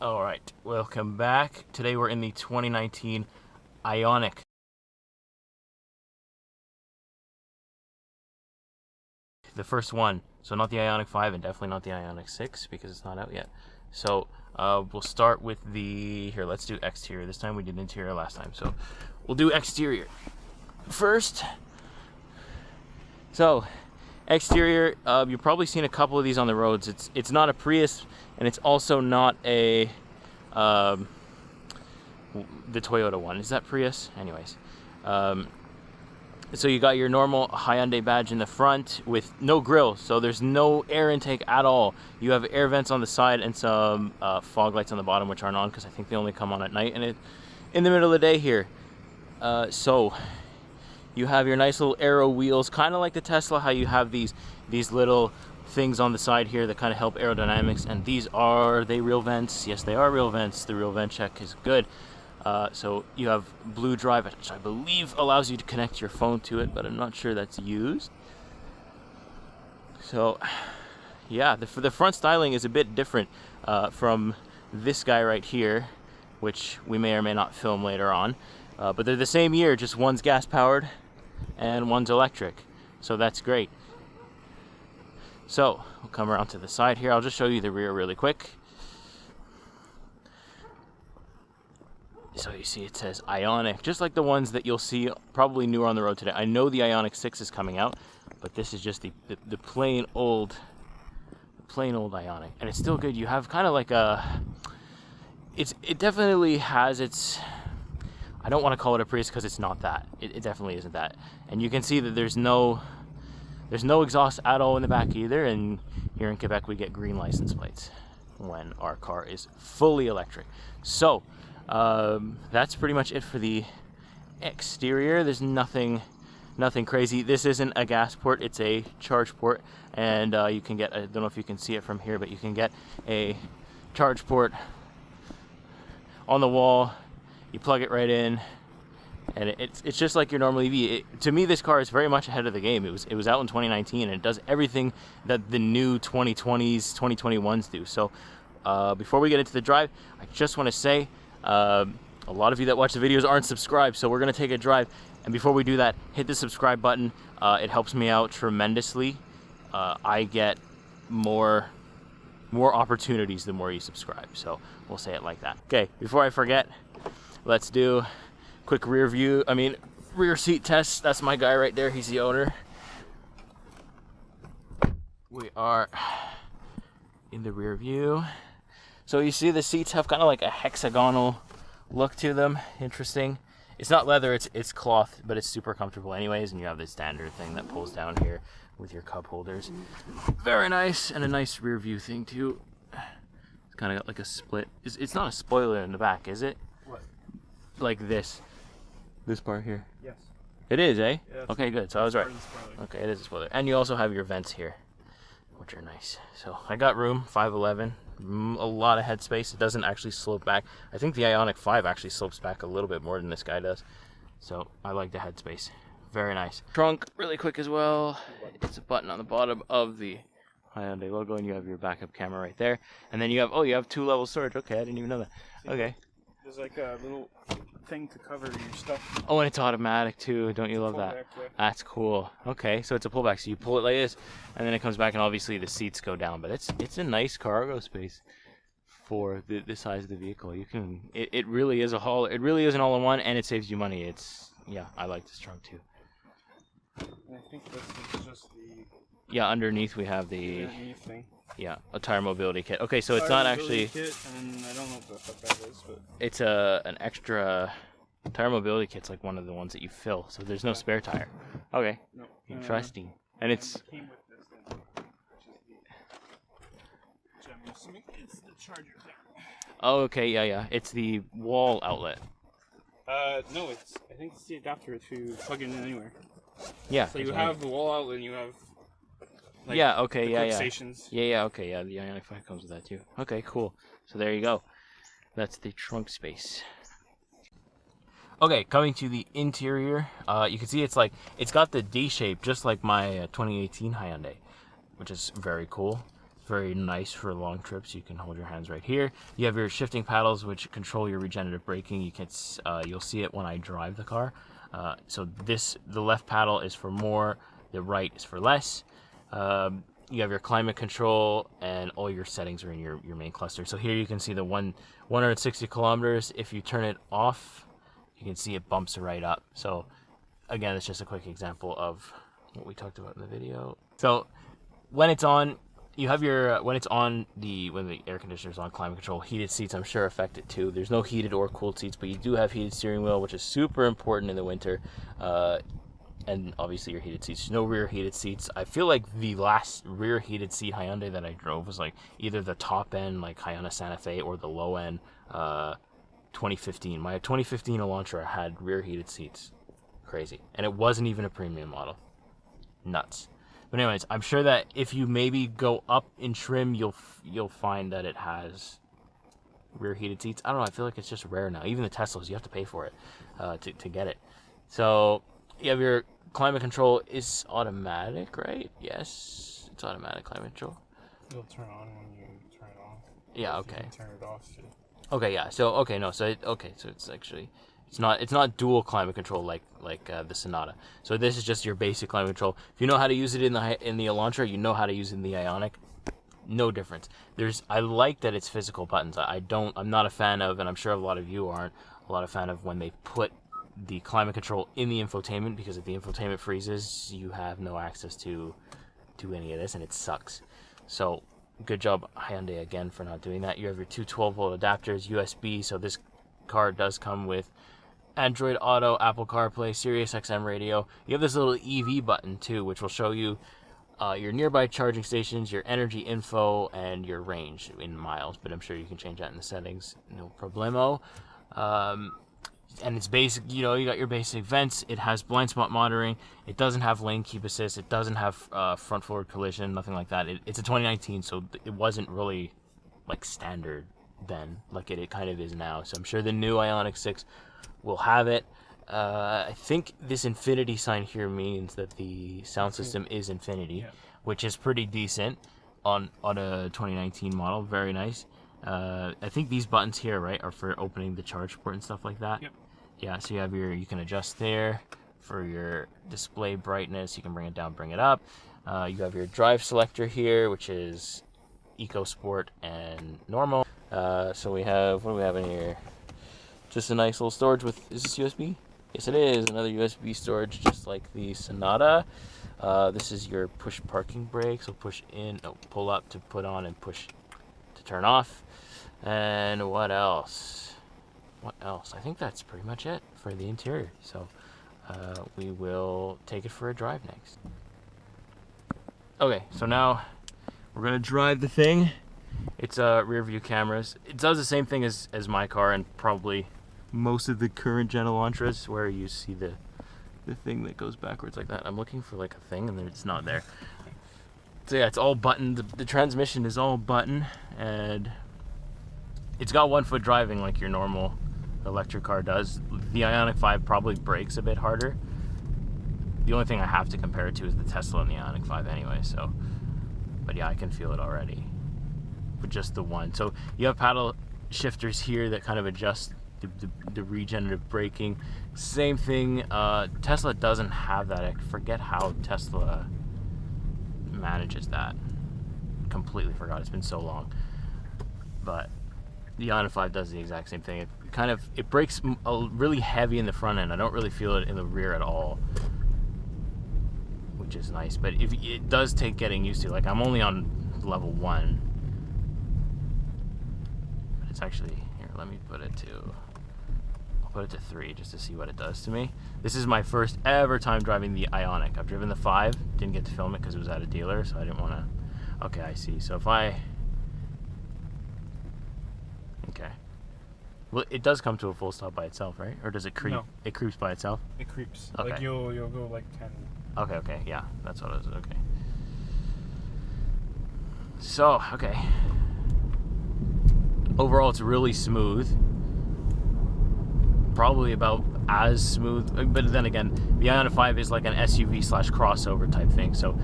Alright, welcome back. Today we're in the 2019 Ioniq. The first one. So not the Ioniq 5 and definitely not the Ioniq 6 because it's not out yet. So we'll start with the... Here, let's do exterior. This time we did interior last time. So we'll do exterior first. So exterior, you've probably seen a couple of these on the roads. It's not a Prius, and it's also not a the Toyota one. Is that Prius? Anyways, so you got your normal Hyundai badge in the front with no grille, so there's no air intake at all. You have air vents on the side and some fog lights on the bottom, which aren't on because I think they only come on at night and in the middle of the day here. So you have your nice little aero wheels, kind of like the Tesla, how you have these little things on the side here that kind of help aerodynamics. And these are they real vents? Yes, they are real vents. The real vent check is good. So you have Blue Drive, which I believe allows you to connect your phone to it, but I'm not sure that's used. So yeah, the front styling is a bit different from this guy right here, which we may or may not film later on. But they're the same year, just one's gas powered and one's electric. So that's great. So we'll come around to the side here. I'll just show you the rear really quick. So you see it says Ioniq, just like the ones that you'll see probably newer on the road today. I know the Ioniq 6 is coming out, but this is just the plain old Ioniq. And it's still good. You have kind of like a... It definitely has its... I don't want to call it a Prius because it's not that. It definitely isn't that. And you can see that there's no exhaust at all in the back either. And here in Quebec we get green license plates when our car is fully electric. So that's pretty much it for the exterior. There's nothing crazy. This isn't a gas port, it's a charge port. And you can get, I don't know if you can see it from here, but you can get a charge port on the wall. You plug it right in, and it's just like your normal EV. To me, this car is very much ahead of the game. It was out in 2019, and it does everything that the new 2020s, 2021s do. So before we get into the drive, I just want to say a lot of you that watch the videos aren't subscribed, so we're going to take a drive. And before we do that, hit the subscribe button. It helps me out tremendously. I get more opportunities the more you subscribe, so we'll say it like that. Okay, before I forget, let's do quick rear seat test. That's my guy right there. He's the owner. We are in the rear view. So you see the seats have kind of like a hexagonal look to them. Interesting. It's not leather, it's cloth, but it's super comfortable anyways. And you have this standard thing that pulls down here with your cup holders. Very nice, and a nice rear view thing too. It's kind of got like a split. It's not a spoiler in the back, is it? What? Like this part here. Yes. It is, eh? Yeah, okay, good. So I was right. Okay, it is a spoiler. And you also have your vents here, which are nice. So I got room, 5'11", a lot of headspace. It doesn't actually slope back. I think the Ioniq 5 actually slopes back a little bit more than this guy does. So I like the headspace. Very nice. Trunk, really quick as well. It's a button on the bottom of the Hyundai logo, and you have your backup camera right there. And then you have 2 level storage. Okay, I didn't even know that. Okay. There's like a little thing to cover your stuff. Oh, and it's automatic too. Don't you love that? Back, yeah. That's cool. Okay, so it's a pullback. So you pull it like this, and then it comes back, and obviously the seats go down. But it's a nice cargo space for the size of the vehicle. You can it really is a haul. It really is an all-in-one, and it saves you money. Yeah, I like this trunk too. And I think this is just the... Yeah, underneath we have the... underneath thing. Yeah, a tire mobility kit. Okay, so it's not actually... Kit, and I don't know what the fuck that is, but... It's an extra... Tire mobility kit's like one of the ones that you fill, so there's no spare tire. Okay, no, interesting. And it's... It came with this then, which I'm assuming it's the charger thing. Oh, okay, yeah. It's the wall outlet. No, I think it's the adapter to plug it in anywhere. Yeah. So you have the wall outlet and you have... Like, yeah, okay, the yeah. stations. Yeah, okay, yeah, the Ioniq 5 comes with that too. Okay, cool. So there you go. That's the trunk space. Okay, coming to the interior, you can see it's got the D shape just like my 2018 Hyundai, which is very cool. very nice for long trips. You can hold your hands right here. You have your shifting paddles, which control your regenerative braking. You can, you'll see it when I drive the car. So the left paddle is for more, the right is for less. You have your climate control, and all your settings are in your main cluster. So here you can see the 160 kilometers. If you turn it off, you can see it bumps right up. So again, it's just a quick example of what we talked about in the video. So when it's on, you have your, when the air conditioner is on, climate control, heated seats, I'm sure affect it too. There's no heated or cooled seats, but you do have heated steering wheel, which is super important in the winter. And obviously your heated seats. No rear heated seats. I feel like the last rear heated seat Hyundai that I drove was like either the top end, like Hyundai Santa Fe, or the low end 2015. My 2015 Elantra had rear heated seats. Crazy. And it wasn't even a premium model. Nuts. But anyways, I'm sure that if you maybe go up in trim, you'll find that it has rear heated seats. I don't know, I feel like it's just rare now. Even the Teslas, you have to pay for it to get it. So you have your climate control is automatic, right? Yes, it's automatic climate control. It'll turn on when you turn it on. Yeah, okay. You can turn it off too. Okay, yeah. So okay, no. So it's actually it's not dual climate control like the Sonata. So this is just your basic climate control. If you know how to use it in the Elantra, you know how to use it in the Ioniq. No difference. I like that it's physical buttons. I'm not a fan of, and I'm sure a lot of you aren't, a lot of fan of when they put the climate control in the infotainment, because if the infotainment freezes, you have no access to any of this, and it sucks. So good job Hyundai again for not doing that. You have your two 12-volt adapters, USB. So this car does come with Android Auto, Apple CarPlay, Sirius XM radio. You have this little EV button too, which will show you your nearby charging stations, your energy info, and your range in miles. But I'm sure you can change that in the settings, no problemo. And it's basic, you got your basic vents. It has blind spot monitoring. It doesn't have lane keep assist. It doesn't have front forward collision, nothing like that. It's a 2019, so it wasn't really like standard then, like it kind of is now. So I'm sure the new Ioniq 6 will have it. I think this infinity sign here means that the sound system is infinity, yeah, which is pretty decent on a 2019 model. Very nice. I think these buttons here, right, are for opening the charge port and stuff like that. Yep. Yeah, so you have you can adjust there for your display brightness. You can bring it down, bring it up. You have your drive selector here, which is Eco Sport and normal. So we have, what do we have in here? Just a nice little storage with, is this USB? Yes, it is. Another USB storage, just like the Sonata. This is your push parking brake. So push in, pull up to put on, and push to turn off. And what else? I think that's pretty much it for the interior. So we will take it for a drive next. Okay, so now we're gonna drive the thing. It's rear view cameras. It does the same thing as my car, and probably most of the current gen Elantras, where you see the thing that goes backwards like that. I'm looking for like a thing, and it's not there. So yeah, it's all button. The transmission is all button, and it's got 1 foot driving like your normal electric car does. The Ioniq 5 probably brakes a bit harder. The only thing I have to compare it to is the Tesla and the Ioniq 5 anyway, so. But yeah, I can feel it already with just the one. So you have paddle shifters here that kind of adjust the regenerative braking. Same thing, Tesla doesn't have that. I forget how Tesla manages that. Completely forgot, it's been so long. But the Ioniq 5 does the exact same thing. It brakes really heavy in the front end. I don't really feel it in the rear at all, which is nice. But it does take getting used to. Like, I'm only on level 1. But it's actually, here, let me put it to, I'll put it to 3 just to see what it does to me. This is my first ever time driving the Ioniq. I've driven the 5, didn't get to film it because it was at a dealer, so I didn't want to. Okay, I see. So if I, okay. Well, it does come to a full stop by itself, right? Or does it creep? No. It creeps by itself? It creeps. Okay. Like you'll go like 10. Okay, yeah. That's what it is. Okay. So, okay. Overall, it's really smooth. Probably about as smooth. But then again, the Ioniq 5 is like an SUV / crossover type thing. So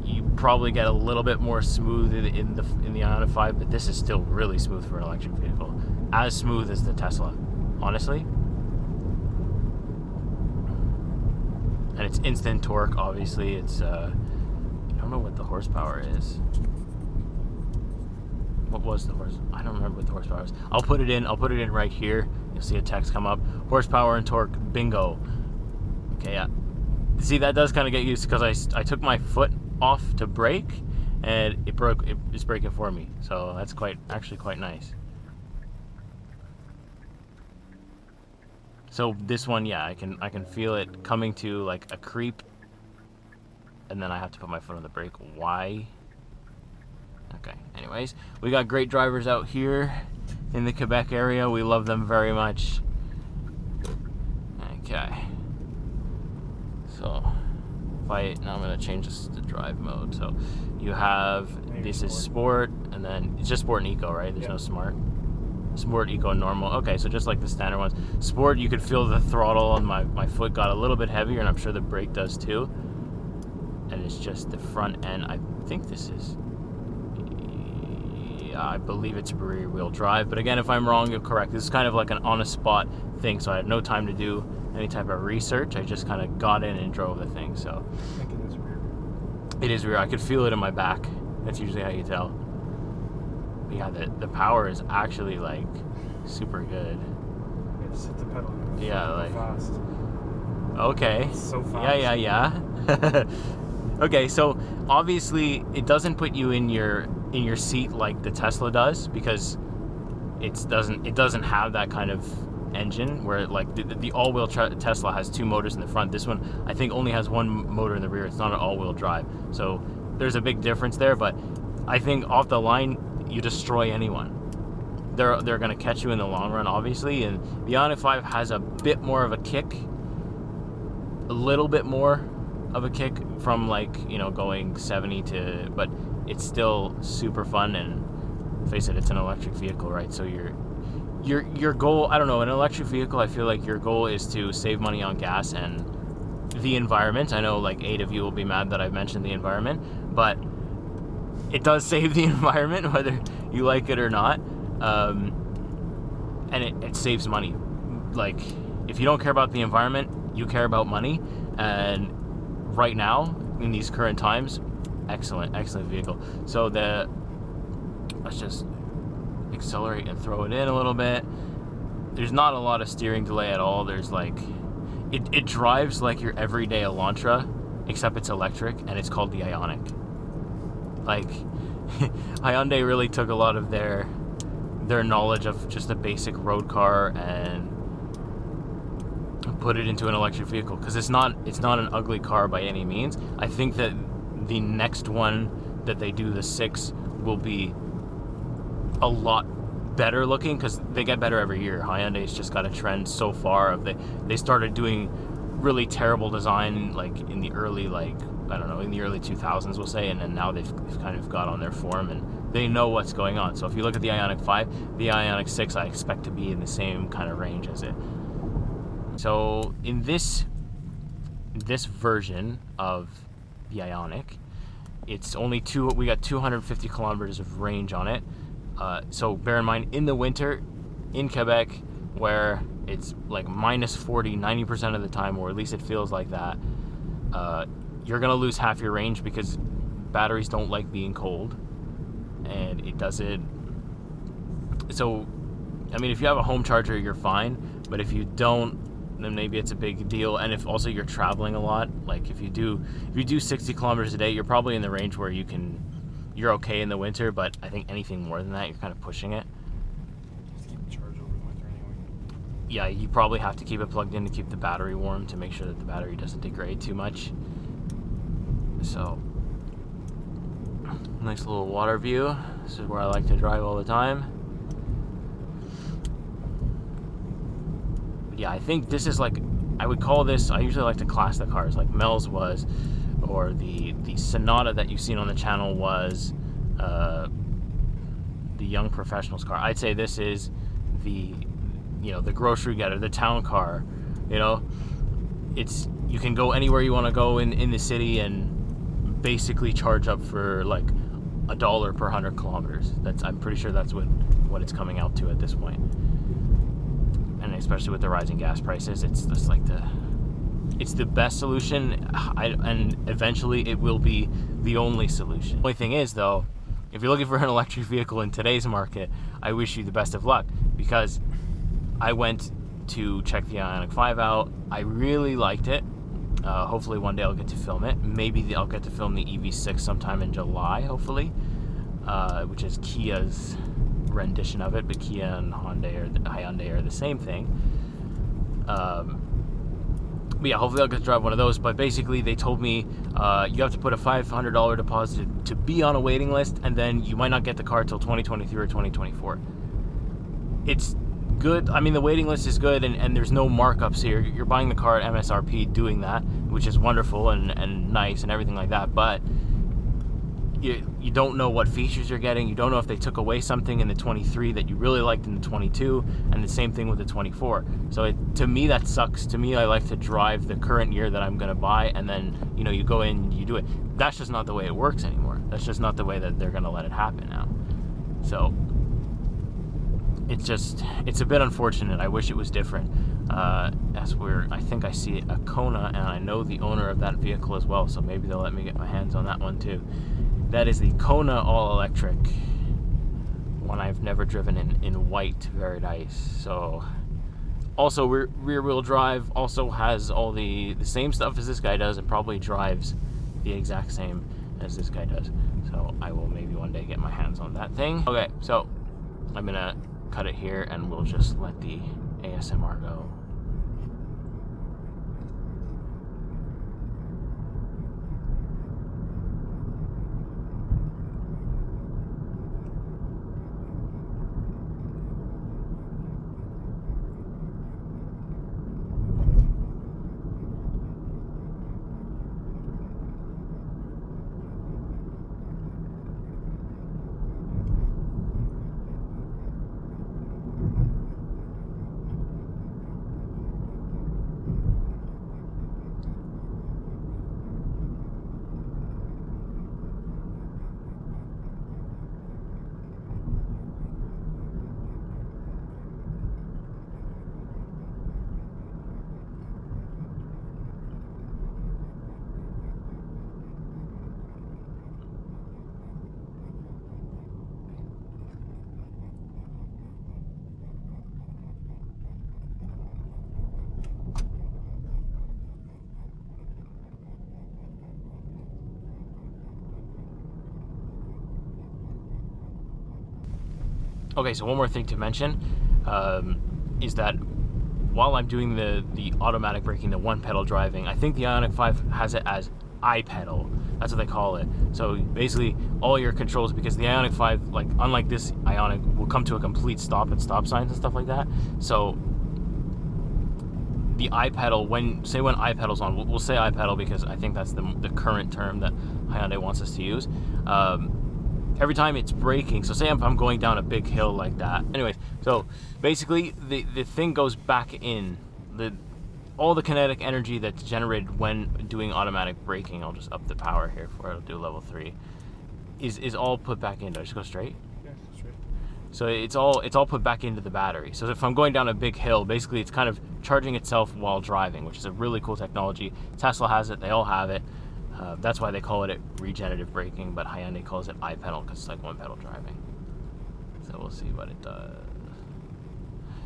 you probably get a little bit more smooth in the Ioniq 5, but this is still really smooth for an electric vehicle. As smooth as the Tesla, honestly. And it's instant torque, obviously. It's, I don't know what the horsepower is. What was the I don't remember what the horsepower is. I'll put it in right here. You'll see a text come up. Horsepower and torque, bingo. Okay, yeah. See, that does kind of get used because I took my foot off to brake and it broke. It's braking for me. So that's actually quite nice. So this one, yeah, I can feel it coming to like a creep, and then I have to put my foot on the brake. Why? Okay, anyways, we got great drivers out here in the Quebec area. We love them very much. Okay. So, now I'm gonna change this to drive mode. So, you have, this is sport, and then it's just sport and eco, right? There's no smart. Sport, eco, and normal. Okay, so just like the standard ones. Sport, you could feel the throttle, and my foot got a little bit heavier, and I'm sure the brake does too. And it's just the front end. I think this is, I believe it's rear wheel drive, but again, if I'm wrong, you're correct. This is kind of like an on-the-spot thing, so I had no time to do any type of research. I just kind of got in and drove the thing. So I think it is rear. It is rear. I could feel it in my back. That's usually how you tell. But yeah, the power is actually like super good. Yeah, just hit the pedal. Yeah, like fast. Okay. It's so fast. Yeah. Okay, so obviously it doesn't put you in your seat like the Tesla does, because it doesn't have that kind of engine where like the all-wheel Tesla has two motors in the front. This one I think only has one motor in the rear. It's not an all-wheel drive, so there's a big difference there. But I think off the line you destroy anyone. They're going to catch you in the long run, obviously. And the Ioniq 5 has a bit more of a kick, a little bit more of a kick from, like, you know, going 70 to, but it's still super fun. And face it, it's an electric vehicle, right? So your goal, I don't know, an electric vehicle, I feel like your goal is to save money on gas and the environment. I know like 8 of you will be mad that I've mentioned the environment, but it does save the environment whether you like it or not. And it saves money. Like, if you don't care about the environment, you care about money. And right now, in these current times, excellent vehicle. So let's just accelerate and throw it in a little bit. There's not a lot of steering delay at all. There's like, it drives like your everyday Elantra, except it's electric, and it's called the Ioniq. Like, Hyundai really took a lot of their knowledge of just a basic road car and put it into an electric vehicle, because it's not an ugly car by any means. I think that the next one that they do, the 6, will be a lot better looking, because they get better every year. Hyundai's just got a trend so far of they started doing really terrible design like in the early, like, I don't know, in the early 2000s, we'll say, and then now they've kind of got on their form and they know what's going on. So if you look at the Ioniq 5, the Ioniq 6 I expect to be in the same kind of range as it. So in this version of the Ioniq, it's only we got 250 kilometers of range on it. So bear in mind, in the winter in Quebec, where it's like minus 40 90% of the time, or at least it feels like that, you're gonna lose half your range, because batteries don't like being cold, and it does it. So I mean, if you have a home charger, you're fine, but if you don't, then maybe it's a big deal. And if also you're traveling a lot, like if you do 60 kilometers a day, you're probably in the range where you're okay in the winter. But I think anything more than that, you're kind of pushing it. Just keep it charged over the winter anyway. Yeah, you probably have to keep it plugged in to keep the battery warm, to make sure that the battery doesn't degrade too much. So, nice little water view. This is where I like to drive all the time. Yeah, I think this is like, I would call this, I usually like to class the cars like Mel's was, or the Sonata that you've seen on the channel was the young professional's car. I'd say this is the grocery getter, the town car. You know, you can go anywhere you want to go in the city and basically charge up for like $1 per 100 kilometers. I'm pretty sure that's what it's coming out to at this point. And especially with the rising gas prices, it's just like it's the best solution, and eventually it will be the only solution. The only thing is though, if you're looking for an electric vehicle in today's market, I wish you the best of luck, because I went to check the Ioniq 5 out. I really liked it. Hopefully one day I'll get to film it. Maybe I'll get to film the EV6 sometime in July, hopefully, which is Kia's rendition of it, but Kia and Hyundai are the same thing. But yeah, hopefully I'll get to drive one of those. But basically they told me you have to put a $500 deposit to be on a waiting list, and then you might not get the car till 2023 or 2024. It's good. I mean, the waiting list is good, and there's no markups here. You're buying the car at MSRP doing that, which is wonderful and nice and everything like that, but you don't know what features you're getting. You don't know if they took away something in the 23 that you really liked in the 22, and the same thing with the 24. So to me, that sucks. To me, I like to drive the current year that I'm going to buy, and then, you know, you go in and you do it. That's just not the way it works anymore. That's just not the way that they're going to let it happen now. So it's a bit unfortunate. I wish it was different. I think I see a Kona, and I know the owner of that vehicle as well, so maybe they'll let me get my hands on that one too. That is the Kona all-electric one. I've never driven in white. Very nice. So also rear-wheel drive, also has all the same stuff as this guy does, and probably drives the exact same as this guy does. So I will maybe one day get my hands on that thing. Okay, so I'm gonna cut it here, and we'll just let the ASMR go. Okay, so one more thing to mention is that while I'm doing the automatic braking, the one pedal driving, I think the Ioniq 5 has it as iPedal. That's what they call it. So basically all your controls, because the Ioniq 5, like unlike this Ioniq, will come to a complete stop at stop signs and stuff like that. So the iPedal, when iPedal's on, we'll say iPedal because I think that's the current term that Hyundai wants us to use. Every time it's braking, so say if I'm going down a big hill like that. Anyways, so basically the thing goes back in. All the kinetic energy that's generated when doing automatic braking, I'll just up the power here for it'll do level 3, is all put back in. Do I just go straight? Yeah, straight. So it's all put back into the battery. So if I'm going down a big hill, basically it's kind of charging itself while driving, which is a really cool technology. Tesla has it, they all have it. That's why they call it regenerative braking, but Hyundai calls it iPedal because it's like one pedal driving. So we'll see what it does.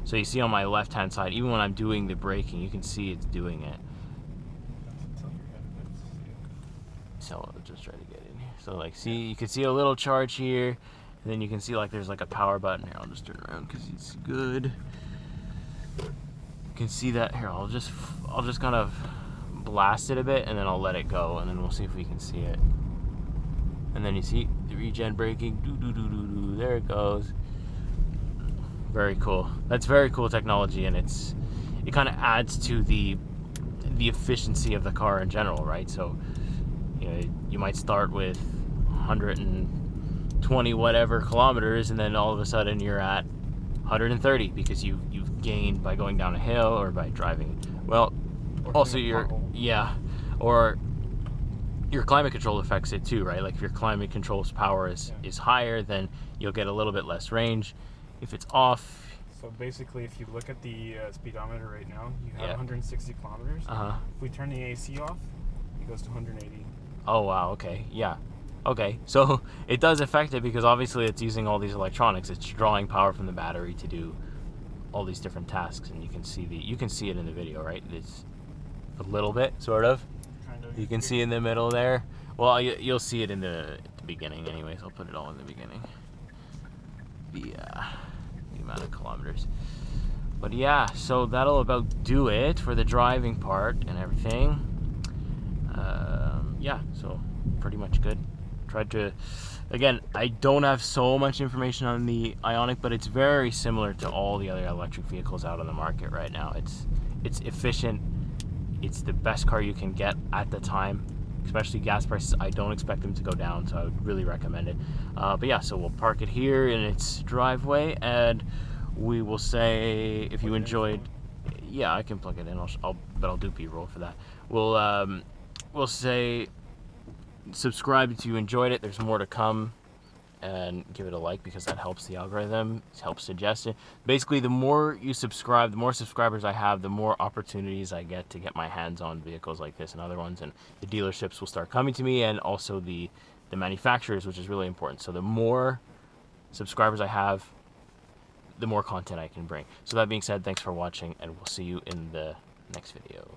So you see on my left hand side, even when I'm doing the braking, you can see it's doing it. So I'll just try to get in here. So like, see, you can see a little charge here, and then you can see like there's like a power button here. I'll just turn around because it's good. You can see that here. I'll just kind of blast it a bit, and then I'll let it go, and then we'll see if we can see it. And then you see the regen braking. There it goes. Very cool. That's very cool technology, and it kind of adds to the efficiency of the car in general, right? So you know, you might start with 120 whatever kilometers, and then all of a sudden you're at 130 because you've gained by going down a hill or by driving. Well, also you're, yeah, or your climate control affects it too, right? Like if your climate control's power is higher, then you'll get a little bit less range. If it's off... So basically, if you look at the speedometer right now, you have 160 kilometers. If we turn the AC off, it goes to 180. Oh, wow, okay, yeah. Okay, so it does affect it because obviously it's using all these electronics. It's drawing power from the battery to do all these different tasks, and you can see it in the video, right? It's a little bit, sort of. Kind of. You can see in the middle there. Well, you'll see it in the beginning anyways. I'll put it all in the beginning. The amount of kilometers. But yeah, so that'll about do it for the driving part and everything. Yeah, so pretty much good. Tried to, again, I don't have so much information on the Ioniq, but it's very similar to all the other electric vehicles out on the market right now. It's efficient. It's the best car you can get at the time, especially gas prices. I don't expect them to go down, so I would really recommend it. But yeah, so we'll park it here in its driveway, and we will say if you enjoyed, yeah, I can plug it in. But I'll do B-roll for that. We'll say subscribe if you enjoyed it. There's more to come, and give it a like because that helps the algorithm. It helps suggest it. Basically, the more you subscribe, the more subscribers I have, the more opportunities I get to get my hands on vehicles like this and other ones, and the dealerships will start coming to me, and also the manufacturers, which is really important. So the more subscribers I have, the more content I can bring. So that being said, thanks for watching, and we'll see you in the next video.